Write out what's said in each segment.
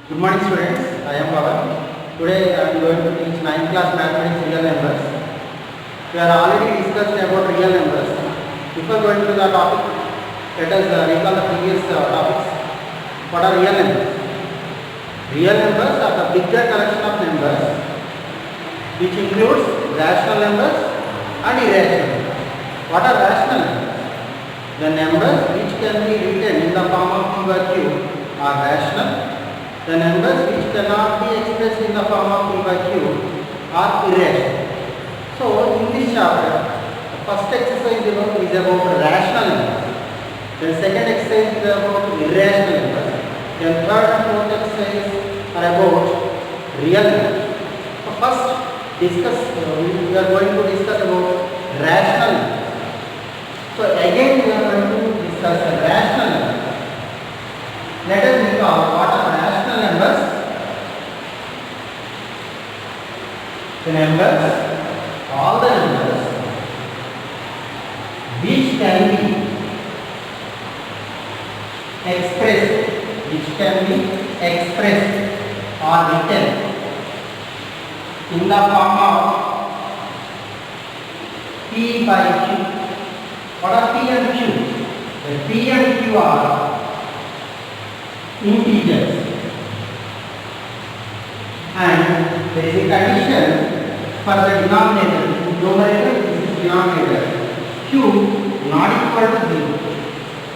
Good morning students, I am Pawan. Today I am going to teach 9th class mathematics real numbers. We are already discussed about real numbers. Before going to the topic, let us recall the previous topics. What are real numbers? Real numbers are the bigger collection of numbers which includes rational numbers and irrational numbers. What are rational numbers? The numbers which can be written in the form of p by q are rational. The numbers which cannot be expressed in the form of p by q are irrational. So, in this chapter, the first exercise is about rational numbers. The second exercise is about irrational numbers. The third and fourth exercise are about real numbers. So, first, we are going to discuss about rational numbers. So, again we are going to discuss rational numbers. Let us recall what are rational numbers. The numbers, all the numbers which can be expressed, or written in the form of p by q. What are p and q? The p and q are integers, and there is a condition for the denominator. Numerator, this is denominator. Q not equal to 0.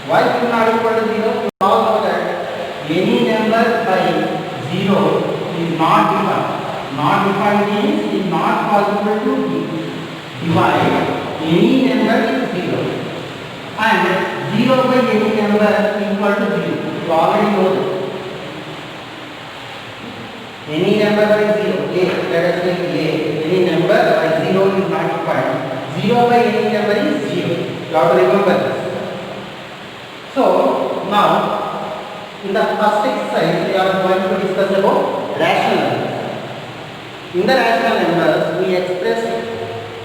Why q not equal to 0? You all know that any number by 0 is not defined. Not defined means it is not possible to divide any number with 0. And 0 by any number equal to 0. You already know that. Any number by 0, a, let us take a, any number by 0 is not defined. 0 by any number is 0. You have to remember this. So, now, in the first exercise, we are going to discuss about rational numbers. In the rational numbers, we express,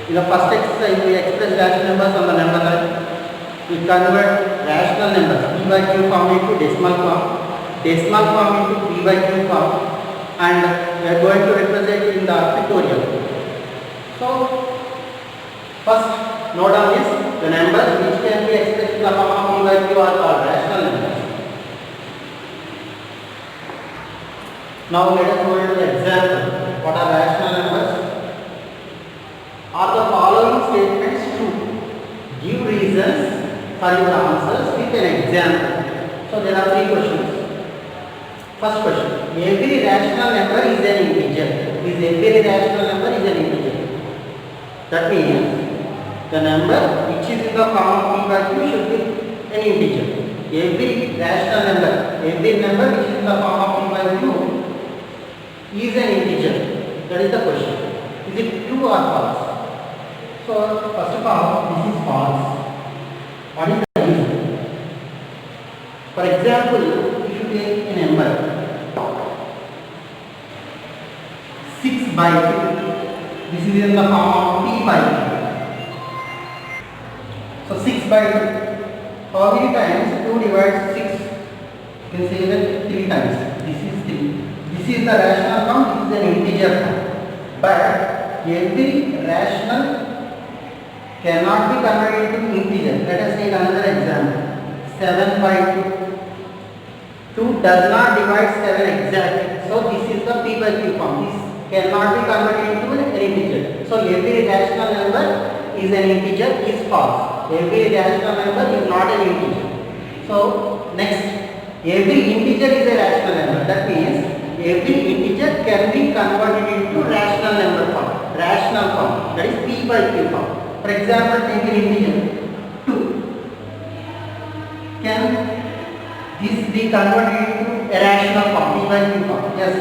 in the first exercise, we express rational numbers on the number line. We convert rational numbers p by q form into decimal form into p by q form, and we are going to represent it in the pictorial. So, first note on this, the numbers which can be expressed in the form of p by q are called rational numbers. Now let us go into the example. What are rational numbers? Are the following statements true? Give reasons for your answers with an example. So there are three questions. First question, every rational number is an integer. Every rational number is an integer. That means the number which is in the form of p by q should be an integer. Every rational number, every number which is in the form of p by q is an integer. That is the question. Is it true or false? So first of all, this is false. What is the reason? For example, if you take a number 6 by 2, this is in the form of p by 2. So 6 by 2. How many times 2 divides 6? You can say that 3 times. This is 3. This is the rational form, this is an integer form. But every rational cannot be converted into integer. Let us take another example. 7 by 2. 2 does not divide 7 exactly. So this is the p by q form. This cannot be converted into an integer. So every rational number is an integer is false. Every rational number is not an integer. So next, every integer is a rational number. That means every integer can be converted into rational number form. Rational form. That is p by q form. For example, take an integer 2. Can this be converted into a rational form, p by q form? Yes.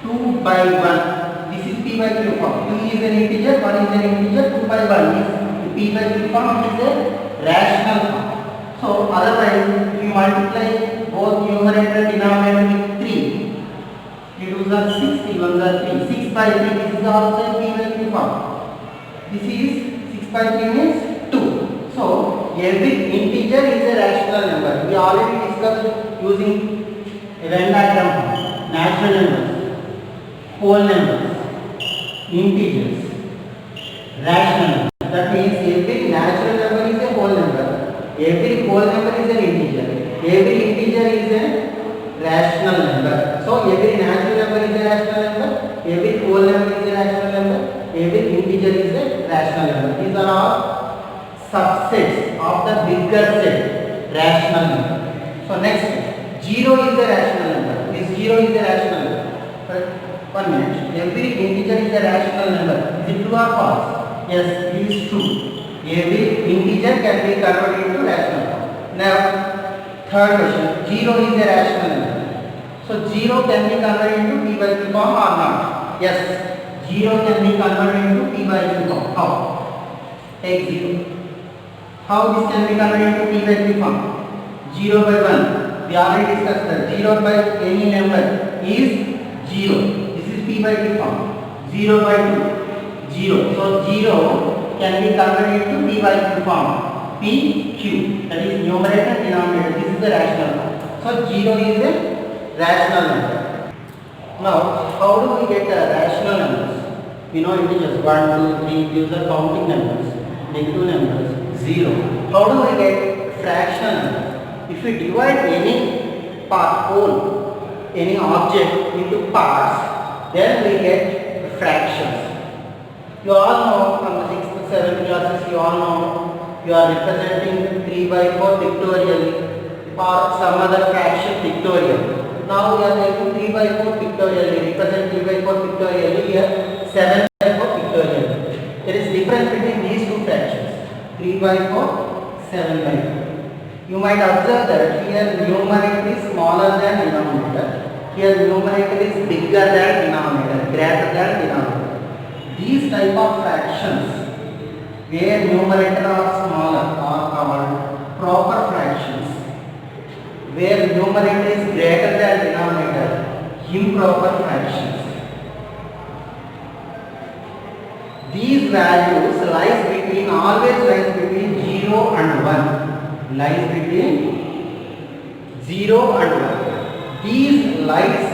2 by 1. This is p by q form. 2 is an integer, 1 is an integer, 2 by 1 is p by q form, is a rational form. So, otherwise, if you multiply both numerator and denominator with 3, 3 2s are 6, 3 1s are 3. 6 by 3, this is also a p by q form. This is 6 by 3 means 2. So, every integer is a rational number. We already discussed using Venn diagram: natural numbers, whole numbers, integers, rational numbers. That means every natural number is a whole number, every whole number is an integer, every integer is a rational number. So every natural number is a rational number, every whole number is a rational number, every integer is a rational number. These are all subsets of the bigger set, rational number. So next, 0 is a rational number. Is 0 is a rational number? 1 minute. Every integer is a rational number. Is it true or false? Yes, it is true. Every integer can be converted into rational form. Now, third question. 0 is a rational number. So 0 can be converted into p by q form or not? Yes, 0 can be converted into p by q form. How? Take 0. How this can be converted into p by q form? 0 by 1. We already discussed that 0 by any number is 0. This is p by q form. 0 by 2. 0. So 0 can be converted into p by q form. P, q. That is numerator and denominator. This is the rational form. So 0 is a rational number. Now, how do we get rational numbers? We know integers 1, 2, 3. These are counting numbers. Negative numbers 0. How do we get fractional numbers? If we divide any part, whole, any object into parts, then we get fractions. You all know from the 6th to 7th classes, you all know you are representing 3 by 4 pictorially or some other fraction pictorial. Now we are taking 3 by 4 pictorially, represent 3 by 4 pictorially, here 7 by 4 pictorially. There is difference between these two fractions, 3 by 4, 7 by 4. You might observe that here numerator is smaller than denominator, here numerator is bigger than denominator, greater than denominator. These type of fractions where numerator are smaller are called proper fractions. Where numerator is greater than denominator, improper fractions. These values always lies between 0 and 1. Lies between 0 and 1. These lies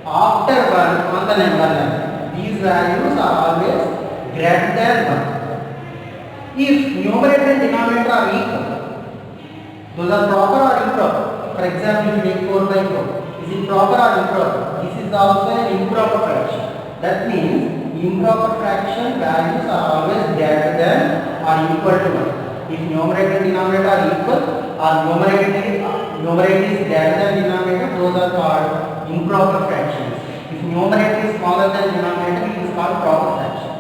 after 1 on the number line. These values are always greater than 1. If numerator and denominator are equal, those are proper or improper. For example, if you take 4 by 4, is it proper or improper? This is also an improper fraction. That means improper fraction values are always greater than or equal to 1. If numerator and denominator are equal or numerator is greater than denominator, those are called improper fractions. If numerator is smaller than denominator, it is called proper fraction.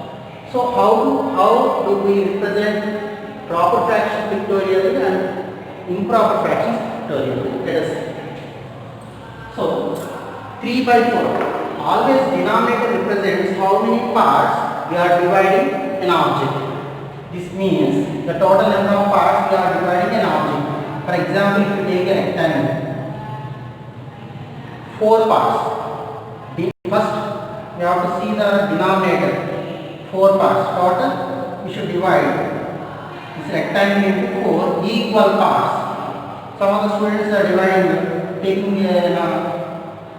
So how do we represent proper fraction pictorially and improper fractions pictorially? Let us see. So 3 by 4. Always denominator represents how many parts we are dividing an object. This means the total number of parts we are dividing an object. For example, if you take a rectangle, 4 parts. First, we have to see the denominator, 4 parts. Total, we should divide this rectangle into 4 equal parts. Some of the students are dividing, taking a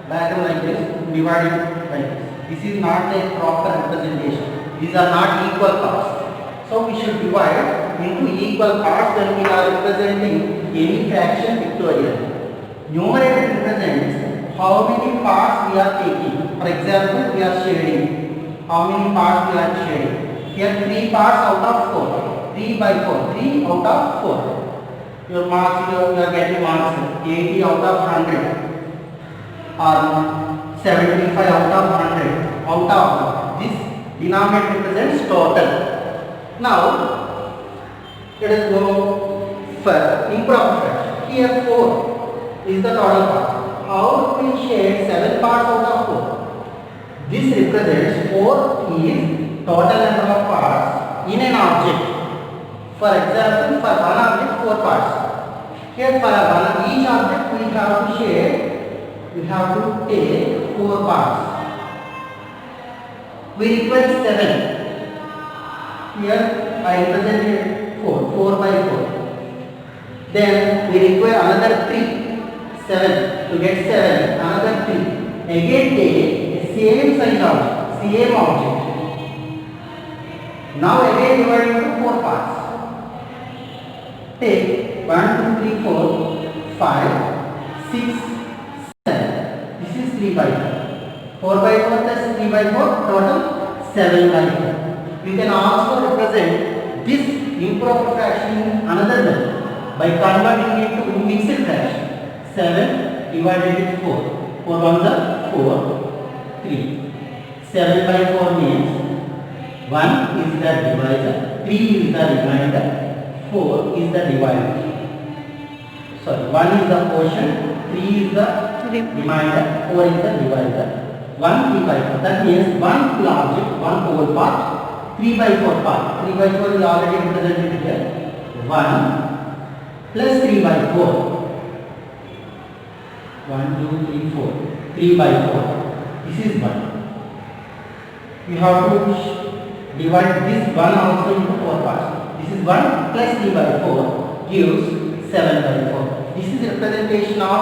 diagram like this, dividing like this. This is not a proper representation. These are not equal parts. So we should divide into equal parts when we are representing any fraction pictorially. Numerator represents how many parts we are taking. For example, we are shading. How many parts we are shading? Here 3 parts out of 4. 3 by 4. 3 out of 4. Your marks, you are getting marks 80 out of 100 or 75 out of 100. Out of this denominator represents total. Now, let us go for improper fraction. Here 4 is the total part. How do we shade 7 parts out of 4? This represents 4 is total number of parts in an object. For example, for one object 4 parts. Here for each object we have to shade, we have to take 4 parts. We require 7. Here I represented 4 by 4. Then we require another 3. 7. To get 7, another 3. Again take the same size object, same object. Now again divide into 4 parts. Take 1, 2, 3, 4, 5, 6, 7. This is 3 by 4. 4 by 4 plus 3 by 4, total 7 by 4. We can also represent this improper fraction in another method by converting it to mixed fraction. 7 divided with 4. 4 1 the 4, 3. 7 by 4 means 1 is the divisor, 3 is the remainder, 4 is the divisor. Sorry, 1 is the quotient, 3 is the remainder, 4 is the divisor. 1 3 by 4. That means one full object, one whole part, 3 by 4 part. 3 by 4 is already represented here. 1 plus 3 by 4. 1, 2, 3, 4. 3 by 4. This is 1. We have to divide this 1 also into 4 parts. This is 1 plus 3 by 4 gives 7 by 4. This is representation of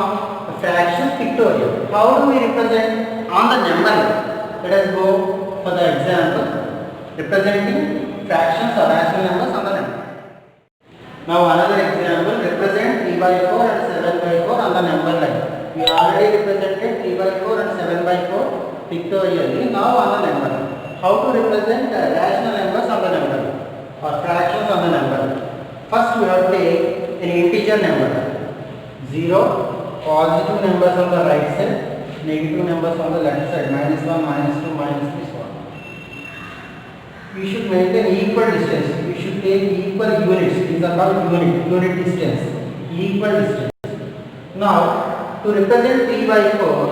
a fraction pictorial. How do we represent on the number line? Let us go for the example representing fractions or rational numbers on the number. Now another example, represent 3 by 4 and 7 by 4 on the number line. We already represented 3 by 4 and 7 by 4 pictorially. Now on the number line. How to represent rational numbers on the number line or fractions on the number line. First we have to take an integer number. 0, positive numbers on the right side, negative numbers on the left side, -1, -2, -3, so on. We should maintain equal distance. We should take equal units. These are called unit distance. Equal distance. Now, to represent 3 by 4,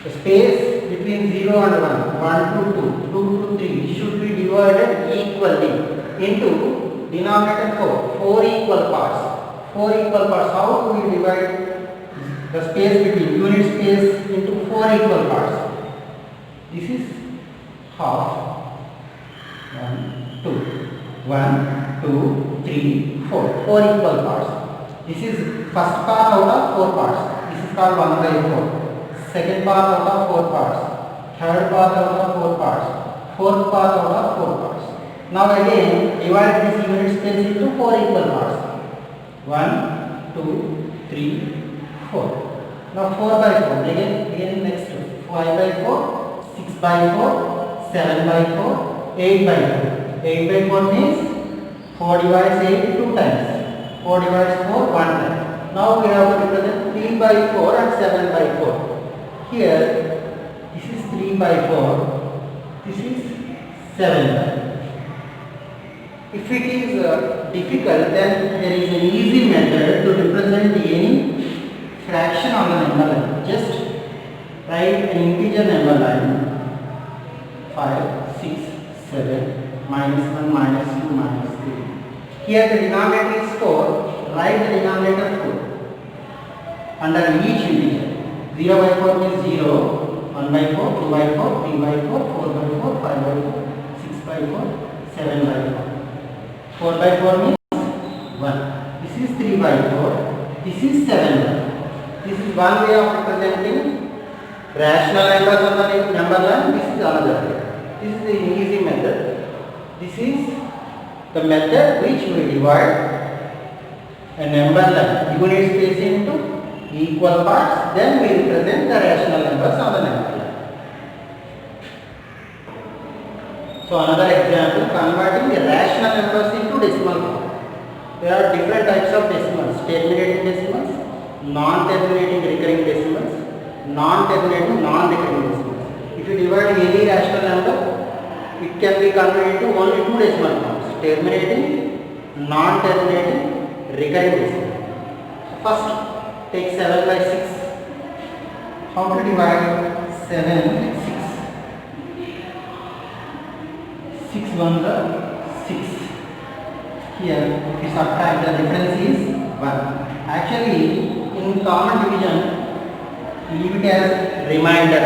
the space between 0 and 1, 1 to 2, 2 to 3 should be divided equally into denominator 4, 4 equal parts. 4 equal parts. How do we divide the space between unit space into 4 equal parts? This is half. 1, 2, 1, 2, 3, 4. 4 equal parts. This is first part out of 4 parts. This is called 1 by 4. Second part out of 4 parts. Third part out of 4 parts. Fourth part out of 4 parts. Now again divide this unit space into 4 equal parts. 1, 2, 3, 4. Now 4 by 4. Again next 5 by 4, 6 by 4, 7 by 4, 8 by 4. 8 by 4 means 4 divides 8 2 times. 4 divides 4 1 time. Now we have to represent 3 by 4 and 7 by 4. Here this is 3 by 4. This is 7 by 4. If it is difficult, then there is an easy method to represent any fraction on the number line. Just write an integer number line 5, 6, 7, -1, -2, -3. Here the denominator is 4. Write the denominator 4 under each integer. 0 by 4 means 0, 1 by 4, 2 by 4, 3 by 4, 4 by 4, 5 by 4, 6 by 4, 7 by 4. 4 by 4 means 1. This is 3 by 4. This is 7 by 4. This is one way of representing rational numbers on the number line. This is another way. This is an easy method. This is the method which we divide a number line unit space into equal parts. Then we represent the rational numbers on the number line. So another example, converting the rational numbers into decimal form. There are different types of decimals: terminating decimals, non-terminating recurring decimals, non-terminating non-recurring decimals. If you divide any rational number, it can be converted into only 2 decimal forms: terminating, non-terminating, recurring decimal. So first, take 7 by 6. How to divide 7 by 6? 6 1 the 6. Here, if you subtract, the difference is 1. Actually, in common division, leave it as remainder,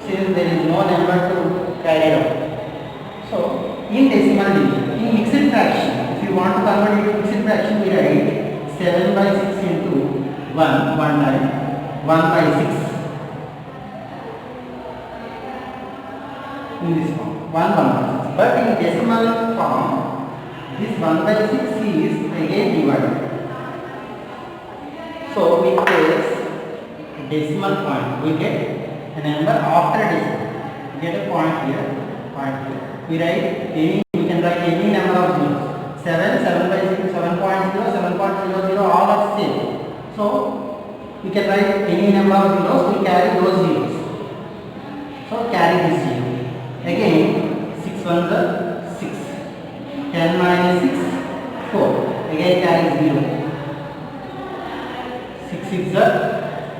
since there is no number to carry out. So, in decimal division, in mixed fraction, if you want to convert it to mixed fraction, we write 7 by 6 into 1 time 1 by 6 in this form 1 by 6, but in decimal form this 1 by 6 is again divided. So we place decimal point, we get a number after decimal, we get a point here, we write any, we can write any number of zeros, 7 by 6, 7.0, 7.00, all are same. So we can write any number of zeros, we carry those zeros, so carry this zero. Again 6 ones are 6, 10 minus 6 4, again carry 0, 6 6 are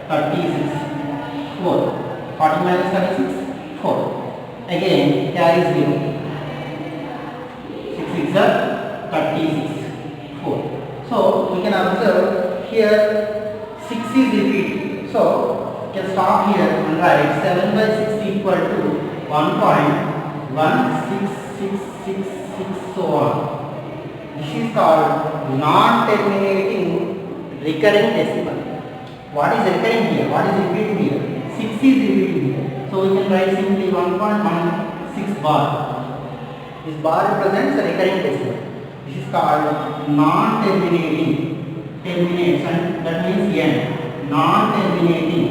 36, 4, 40 minus 36 4, again carry 0, 6 6 are 36, 4. So we can observe here 6 is repeated. So we can stop here and write 7 by 6 equal to 1.1666, so on. This is called non-terminating recurring decimal. What is recurring here? What is repeating here? 6 is repeating here. So we can write simply 1.16 bar. This bar represents the recurring decimal. This is called non-terminating. Terminates, and that means n. Non-terminating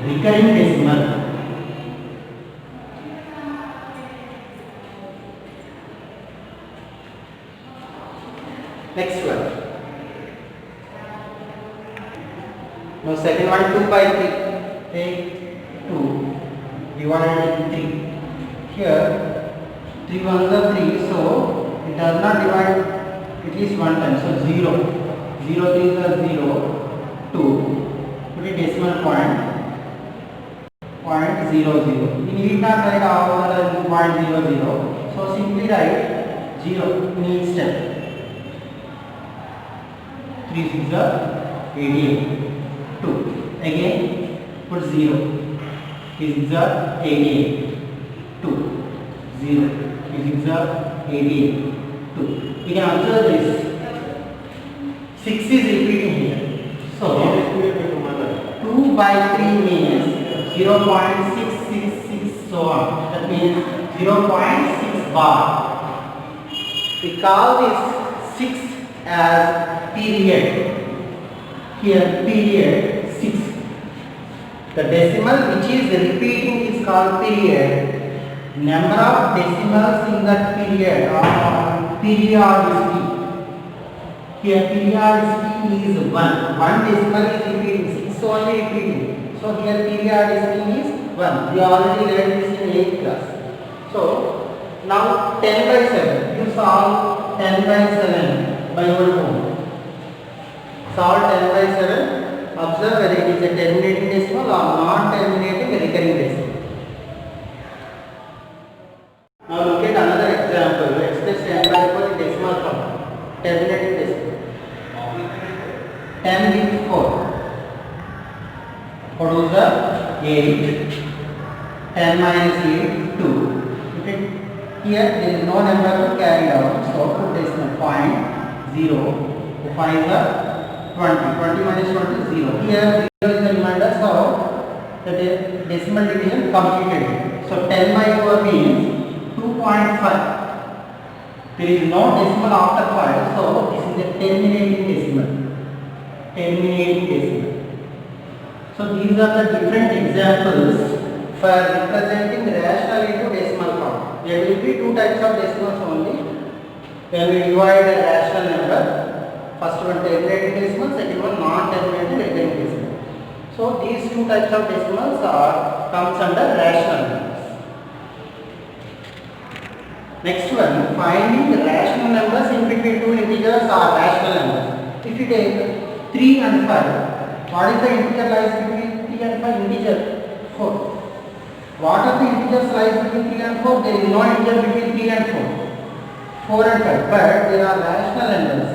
recurring decimal. Next one. Now second one, 2 by 3. Take 2 divided into 3. Here 3 ones are 3, so it does not divide at least one time. So 0, 0 3s are 0, 2. Put a decimal point, 0.00. You need not write all the 0.00. So simply write 0 in each step. 3 6 are 88. 2. Again put 0. 3 6 are 88. 2. 0. 3 6 are 88. 2. You can observe this. 6 is repeating here. So 2 by 3 means 0.666, so on. That means 0.6 bar. We call this 6 as period. Here period 6. The decimal which is repeating is called period. Number of decimals in that period are periodicity. Here periodicity is 1. One decimal is repeating, 6 only repeating. So here periodicity is 1. We already learned this in 8th class. So now 10 by 7. You solve 10 by 7 by your own. Solve 10 by 7. Observe whether it is a terminating decimal or non-terminating recurring decimal. Now look at another example. Express 10 by 4 in decimal form. Terminating decimal. 10 with 4. Produce the 8. 10 minus 8, 2. Okay. Here there is no number to carry out. So put decimal point 0. 5 are 20. 20 minus 20 is 0. Here 0 is the remainder. So the decimal division completed. So 10 by 4 means 2.5. There is no decimal after 5, so this is a terminating decimal. So these are the different examples for representing rational into decimal form. There will be two types of decimals only. When we divide a rational number, first one terminating decimal, second one non-terminating recurring decimal. So these two types of decimals comes under rational numbers. Next one, finding the rational numbers in between two integers or rational numbers. If you take 3 and 5, what is the integer lies between 3 and 5? Integer 4. What are the integers lies between 3 and 4? There is no integer between 3 and 4. 4 and 5. But there are rational numbers,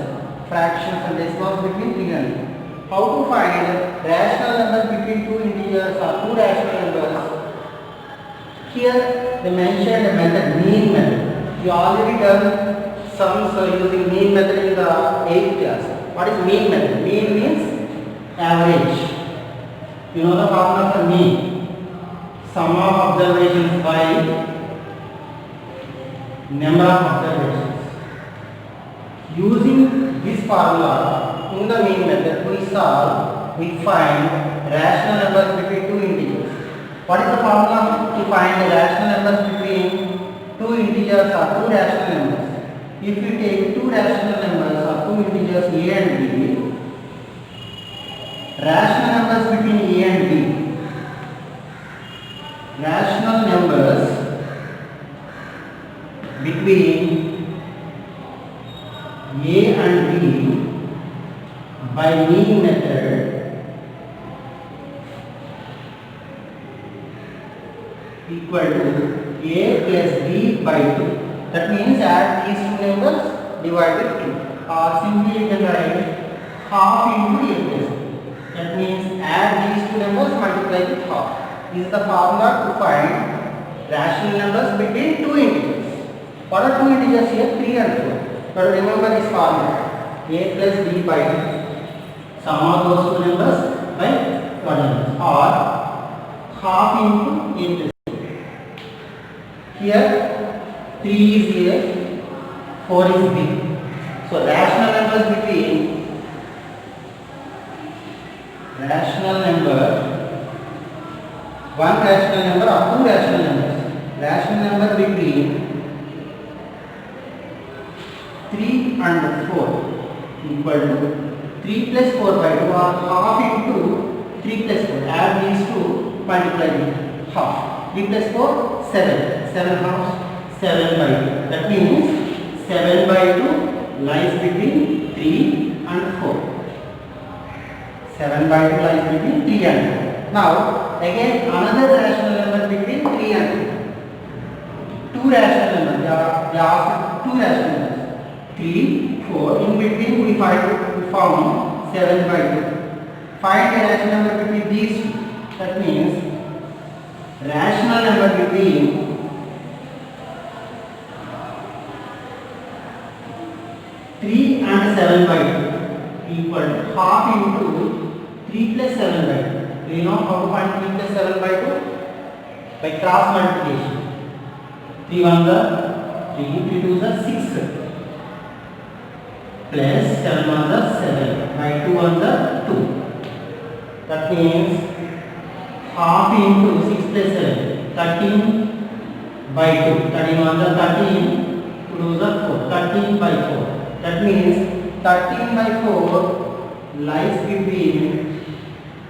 fractions and decimals between 3 and 4. How to find rational numbers between two integers or two rational numbers? Here they mentioned a method, mean method. We already done sums using mean method in the 8th class. What is mean method? Mean means average. You know the formula for mean? Sum of observations by number of observations. Using this formula in the mean method, we find rational numbers between two integers. What is the formula to find the rational numbers between two integers or two rational numbers? If you take two rational numbers or two integers a and b, rational numbers between a and b, rational numbers between a and b by mean method equal to a plus b by 2. That means add these two numbers, divide with 2. Or simply you can write half into a plus b. That means add these two numbers, multiply with half. This is the formula to find rational numbers between two integers. What are two integers here? 3 and 4. But remember this formula, a plus b by 2. Sum of those two numbers by one number, or half into a plus b. Here 3 is A, 4 is B. So rational numbers between rational number, one rational number or two rational numbers. Rational number between 3 and 4 equal to 3 plus 4 by 2 or half into 3 plus 4. Add these two, multiply with half. 3 plus 4, 7. 7 halves. 7 by 2. That means 7 by 2 lies between 3 and 4. 7 by 2 lies between 3 and 4. Now, again another rational number between 3 and 4. Two rational numbers. They are two rational numbers. 3, 4. In between we found 7 by 2. Find a rational number between these two. That means rational number between 3 and 7 by 2 equal to half into 3 plus 7 by 2. Do you know how to find 3 plus 7 by 2? By cross multiplication. 3 1 the 3, 3 2 the 6 plus 7 1 the 7 by 2 1 the 2. That means half into 6 plus 7, 13 by 2. 13 1 the 13, 2 the 4, 13 by 4. That means 13 by 4 lies between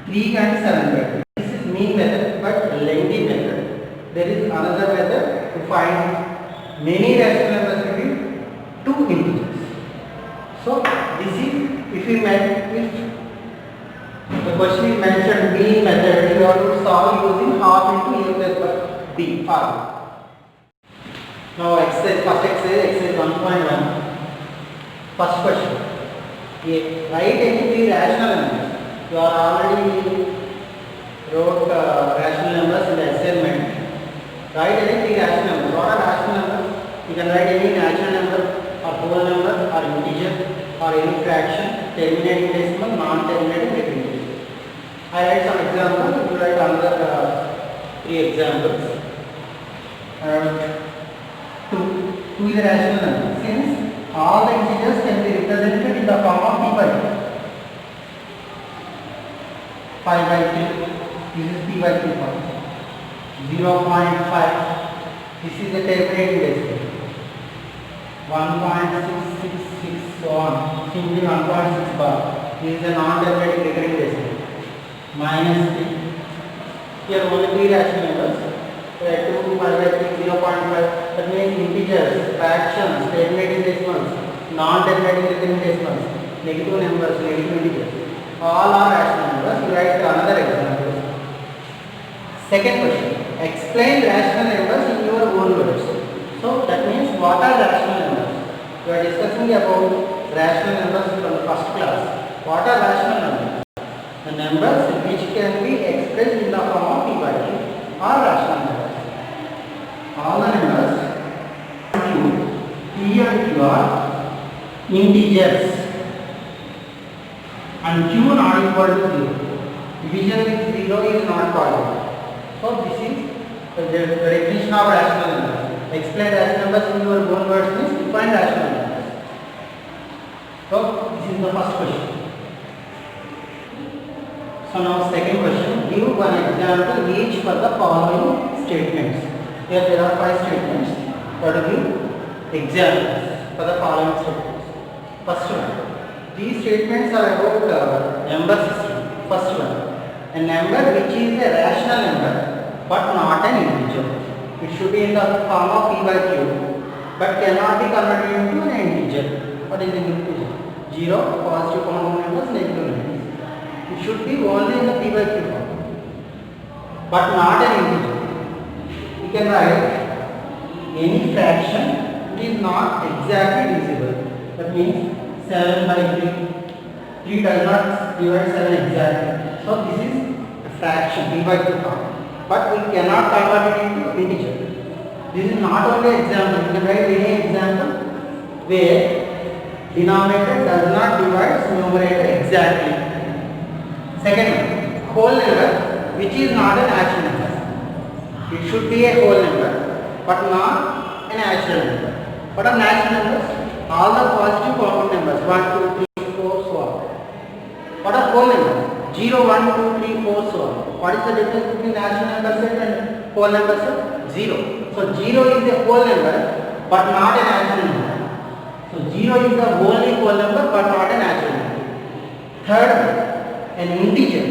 3 and 7 by 2. This is mean method but lengthy method. There is another method to find many rational numbers between two integers. So this is, if the question is mentioned mean method, you have to solve using half into a plus b formula. Now first exercise 1.1. First question. Write any three rational numbers. You are already wrote rational numbers in the assignment. Write any three rational numbers. What are rational numbers? You can write any natural number or whole number or integer or any fraction, terminating decimal, non-terminating decimal. I write some examples. You write another three examples. Two is a rational number. Since all the integers can be represented in the form of p by 2. 5 by 3, this is p by 2 form. 0.5, this is the terminating decimal. 1.666, so on. Simply 1.6 bar. This is a non-terminating recurring decimal. Minus 3. Here only three rational numbers. 2, 5 by 3, 0.5. That means integers, fractions, terminating decimals, non-terminating recurring decimals, negative numbers, negative integers. All are rational numbers. You write another example. Second question. Explain rational numbers in your own words. So that means what are rational numbers? We are discussing about rational numbers from the first class. What are rational numbers? The numbers which can be expressed in the form of p by 2 are rational numbers. All the numbers P and Q are integers. and q not equal to 0. Division with 0 is not possible. So this is the definition of rational numbers. Explain rational numbers in your own words means define rational numbers. So this is the first question. So now second question, give one example each for the following statements. Here there are 5 statements. What to give examples for the following statements. First one, these statements are about number system. First one, a number which is a rational number but not an integer. It should be in the form of p by q but cannot be converted into an integer. What is an integer? 0, positive compound numbers, negative numbers. It should be only in the p by q form but not an integer. We can write any fraction which is not exactly divisible. That means 7 by 3. 3 does not divide 7 exactly. So this is a fraction p by q form. But we cannot convert it into integer. This is not only example. You can write any example where denominator does not divide numerator exactly. Second one, whole number which is not a natural number. It should be a whole number but not a natural number. What are natural numbers? All the positive compound numbers 1, 2, 3, 4, so on. What are whole numbers? 0, 1, 2, 3, 4, so on. What is the difference between natural number set and whole number set? 0. So 0 is a whole number but not a natural number. So 0 is the only whole number but not a natural number. Third, an integer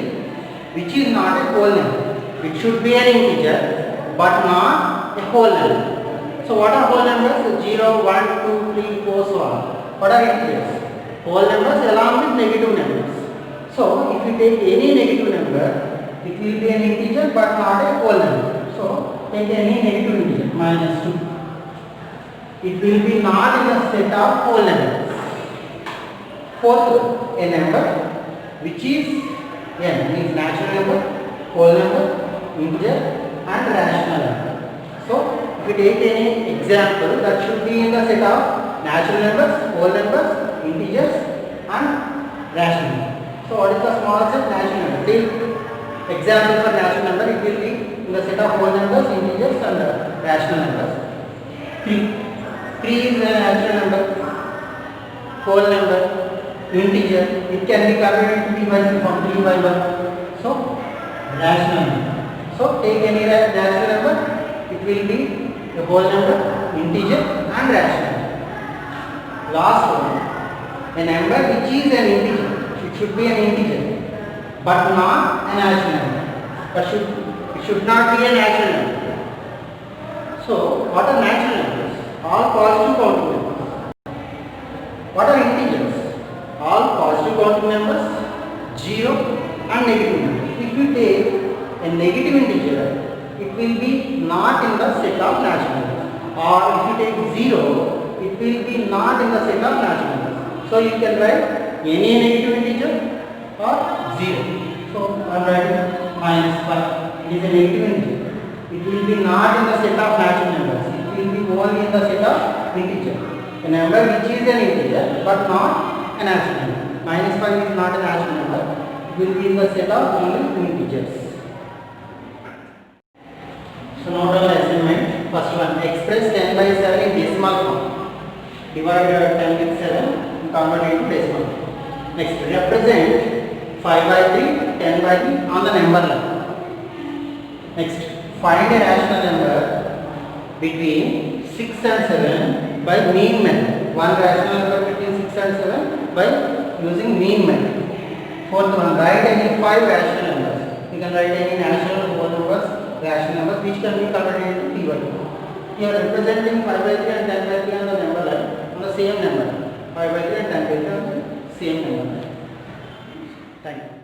which is not a whole number. It should be an integer but not a whole number. So what are whole numbers? 0, 1, 2, 3, 4, so on. What are integers? Whole numbers along with negative numbers. So if you take any negative number, it will be an integer but not a whole number. So take any negative integer, minus 2. It will be not in the set of whole numbers. Fourth, a number which is n means natural number, whole number, integer and rational number. So if you take any example, that should be in the set of natural numbers, whole numbers, integers and rational number. So what is the smallest set? Natural number. Take example for natural number, it will be in the set of whole numbers, integers and rational numbers. 3. 3 is a natural number, whole number, integer. It can be converted into p by q form 3 by 1. So rational number. So take any natural number, it will be a whole number, integer and rational number. Last one, a number which is an integer. It should be an integer but not a natural number. But it should not be a natural number. So what are natural numbers? All positive counting numbers. What are integers? All positive counting numbers, 0 and negative numbers. If you take a negative integer, it will be not in the set of natural numbers. Or if you take 0, it will be not in the set of natural numbers. So you can write any negative integer or 0. So I am writing minus 5. It is a negative integer. It will be not in the set of natural numbers. It will be only in the set of integer. A number which is an integer but not a natural number. Minus 5 is not a natural number. It will be in the set of only integers. So notable assignment. First one, express 10 by 7 in decimal form. Divide 10 with 7 and convert it into decimal form. Next, represent 5 by 3, 10 by 3 on the number line. Next, find a rational number between 6 and 7 by mean method. One rational number between 6 and 7 by using mean method. Fourth one, write any 5 rational numbers. You can write any natural whole numbers, rational numbers which can be converted into p by q. You are representing 5 by 3 and 10 by 3 on the number line on the same number. 5 by 3 and 10 by 3 on the same number. Thank you.